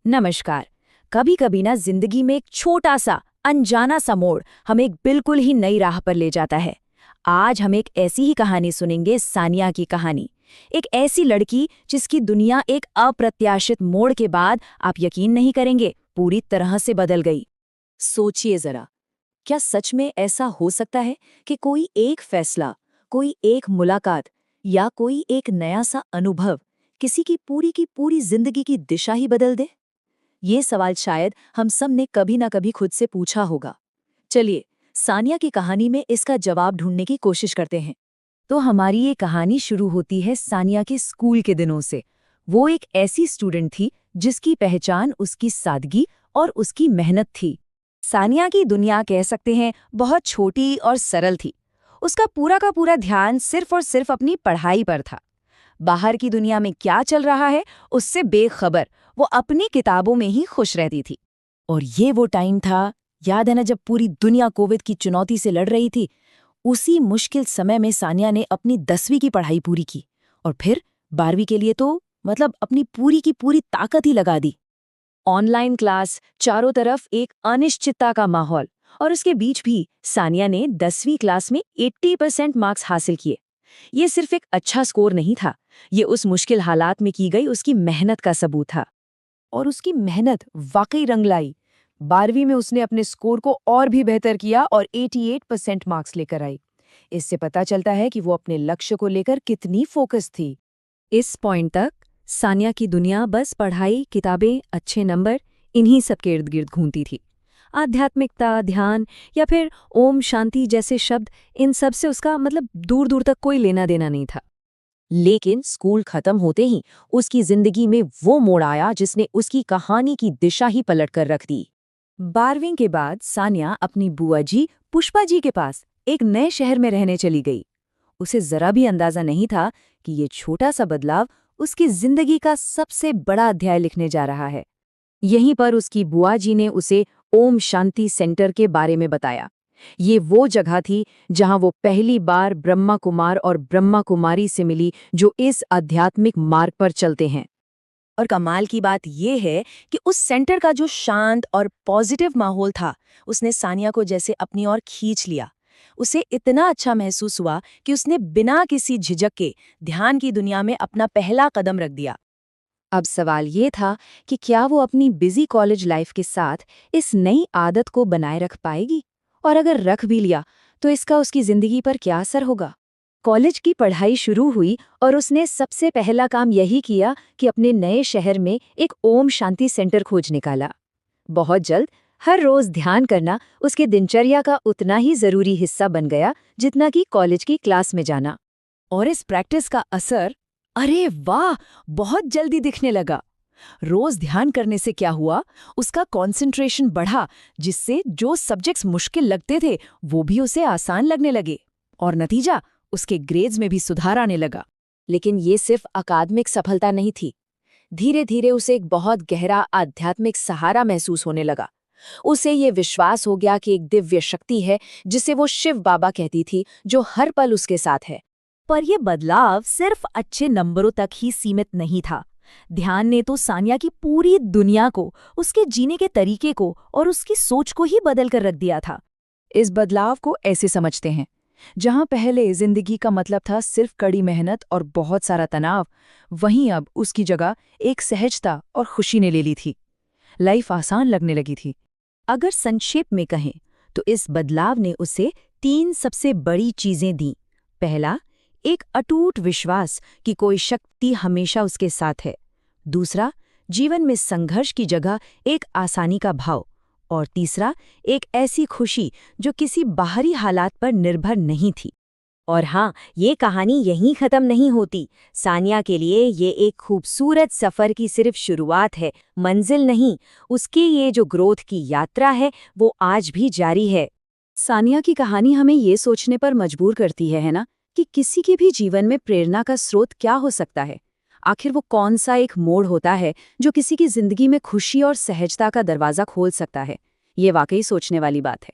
नमस्कार। कभी कभी ना जिंदगी में एक छोटा सा अनजाना सा मोड़ हमें एक बिल्कुल ही नई राह पर ले जाता है। आज हम एक ऐसी ही कहानी सुनेंगे, सानिया की कहानी। एक ऐसी लड़की जिसकी दुनिया एक अप्रत्याशित मोड़ के बाद, आप यकीन नहीं करेंगे, पूरी तरह से बदल गई। सोचिए जरा, क्या सच में ऐसा हो सकता है कि कोई एक फैसला, कोई एक मुलाकात या कोई एक नया सा अनुभव किसी की पूरी जिंदगी की दिशा ही बदल दे? ये सवाल शायद हम सब ने कभी ना कभी खुद से पूछा होगा। चलिए, सानिया की कहानी में इसका जवाब ढूंढने की कोशिश करते हैं। तो हमारी ये कहानी शुरू होती है सानिया के स्कूल के दिनों से। वो एक ऐसी स्टूडेंट थी जिसकी पहचान उसकी सादगी और उसकी मेहनत थी। सानिया की दुनिया, कह सकते हैं, बहुत छोटी और सरल थी। उसका पूरा का पूरा ध्यान सिर्फ और सिर्फ अपनी पढ़ाई पर था। बाहर की दुनिया में क्या चल रहा है उससे बेखबर वो अपनी किताबों में ही खुश रहती थी। और ये वो टाइम था, याद है ना, जब पूरी दुनिया कोविड की चुनौती से लड़ रही थी। उसी मुश्किल समय में सानिया ने अपनी 10वीं की पढ़ाई पूरी की और फिर 12वीं के लिए तो अपनी पूरी की पूरी ताकत ही लगा दी। ऑनलाइन क्लास, चारों तरफ एक अनिश्चितता का माहौल, और उसके बीच भी सानिया ने 10वीं क्लास में 80% मार्क्स हासिल किए। ये सिर्फ एक अच्छा स्कोर नहीं था, ये उस मुश्किल हालात में की गई उसकी मेहनत का सबूत था। और उसकी मेहनत वाकई रंग लाई। 12वीं में उसने अपने स्कोर को और भी बेहतर किया और 88% मार्क्स लेकर आई। इससे पता चलता है कि वो अपने लक्ष्य को लेकर कितनी फोकस थी। इस पॉइंट तक सानिया की दुनिया बस पढ़ाई, किताबें, अच्छे नंबर, इन्हीं सब के इर्द गिर्द घूमती थी। आध्यात्मिकता, ध्यान या फिर ओम शांति जैसे शब्द, इन सब से उसका दूर दूर तक कोई लेना देना नहीं था। लेकिन स्कूल खत्म होते ही उसकी जिंदगी में वो मोड़ आया जिसने उसकी कहानी की दिशा ही पलट कर रख दी। 12वीं के बाद सानिया अपनी बुआ जी पुष्पा जी के पास एक नए शहर में रहने चली गई। उसे जरा भी अंदाजा नहीं था कि ये छोटा सा बदलाव उसकी जिंदगी का सबसे बड़ा अध्याय लिखने जा रहा है। यहीं पर उसकी बुआ जी ने उसे ओम शांति सेंटर के बारे में बताया। ये वो जगह थी जहां वो पहली बार ब्रह्मा कुमार और ब्रह्मा कुमारी से मिली, जो इस आध्यात्मिक मार्ग पर चलते हैं। और कमाल की बात यह है कि उस सेंटर का जो शांत और पॉजिटिव माहौल था, उसने सानिया को जैसे अपनी ओर खींच लिया। उसे इतना अच्छा महसूस हुआ कि उसने बिना किसी झिझक के ध्यान की दुनिया में अपना पहला कदम रख दिया। अब सवाल ये था कि क्या वो अपनी बिजी कॉलेज लाइफ के साथ इस नई आदत को बनाए रख पाएगी, और अगर रख भी लिया तो इसका उसकी जिंदगी पर क्या असर होगा। कॉलेज की पढ़ाई शुरू हुई और उसने सबसे पहला काम यही किया कि अपने नए शहर में एक ओम शांति सेंटर खोज निकाला। बहुत जल्द हर रोज ध्यान करना उसके दिनचर्या का उतना ही जरूरी हिस्सा बन गया जितना कि कॉलेज की क्लास में जाना। और इस प्रैक्टिस का असर, अरे वाह, बहुत जल्दी दिखने लगा। रोज ध्यान करने से क्या हुआ, उसका कंसंट्रेशन बढ़ा, जिससे जो सब्जेक्ट्स मुश्किल लगते थे वो भी उसे आसान लगने लगे। और नतीजा, उसके ग्रेड्स में भी सुधार आने लगा। लेकिन ये सिर्फ अकादमिक सफलता नहीं थी। धीरे धीरे उसे एक बहुत गहरा आध्यात्मिक सहारा महसूस होने लगा। उसे ये विश्वास हो गया कि एक दिव्य शक्ति है जिसे वो शिव बाबा कहती थी, जो हर पल उसके साथ है। पर यह बदलाव सिर्फ अच्छे नंबरों तक ही सीमित नहीं था। ध्यान ने तो सानिया की पूरी दुनिया को, उसके जीने के तरीके को और उसकी सोच को ही बदल कर रख दिया था। इस बदलाव को ऐसे समझते हैं, जहां पहले जिंदगी का मतलब था सिर्फ कड़ी मेहनत और बहुत सारा तनाव, वहीं अब उसकी जगह एक सहजता और खुशी ने ले ली थी। लाइफ आसान लगने लगी थी। अगर संक्षेप में कहें तो इस बदलाव ने उसे 3 सबसे बड़ी चीजें दी। पहला, एक अटूट विश्वास कि कोई शक्ति हमेशा उसके साथ है। दूसरा, जीवन में संघर्ष की जगह एक आसानी का भाव। और तीसरा, एक ऐसी खुशी जो किसी बाहरी हालात पर निर्भर नहीं थी। और हाँ, ये कहानी यहीं खत्म नहीं होती। सानिया के लिए ये एक खूबसूरत सफर की सिर्फ शुरुआत है, मंजिल नहीं। उसकी ये जो ग्रोथ की यात्रा है वो आज भी जारी है। सानिया की कहानी हमें ये सोचने पर मजबूर करती है ना, कि किसी के भी जीवन में प्रेरणा का स्रोत क्या हो सकता है। आखिर वो कौन सा एक मोड़ होता है जो किसी की जिंदगी में खुशी और सहजता का दरवाजा खोल सकता है। ये वाकई सोचने वाली बात है।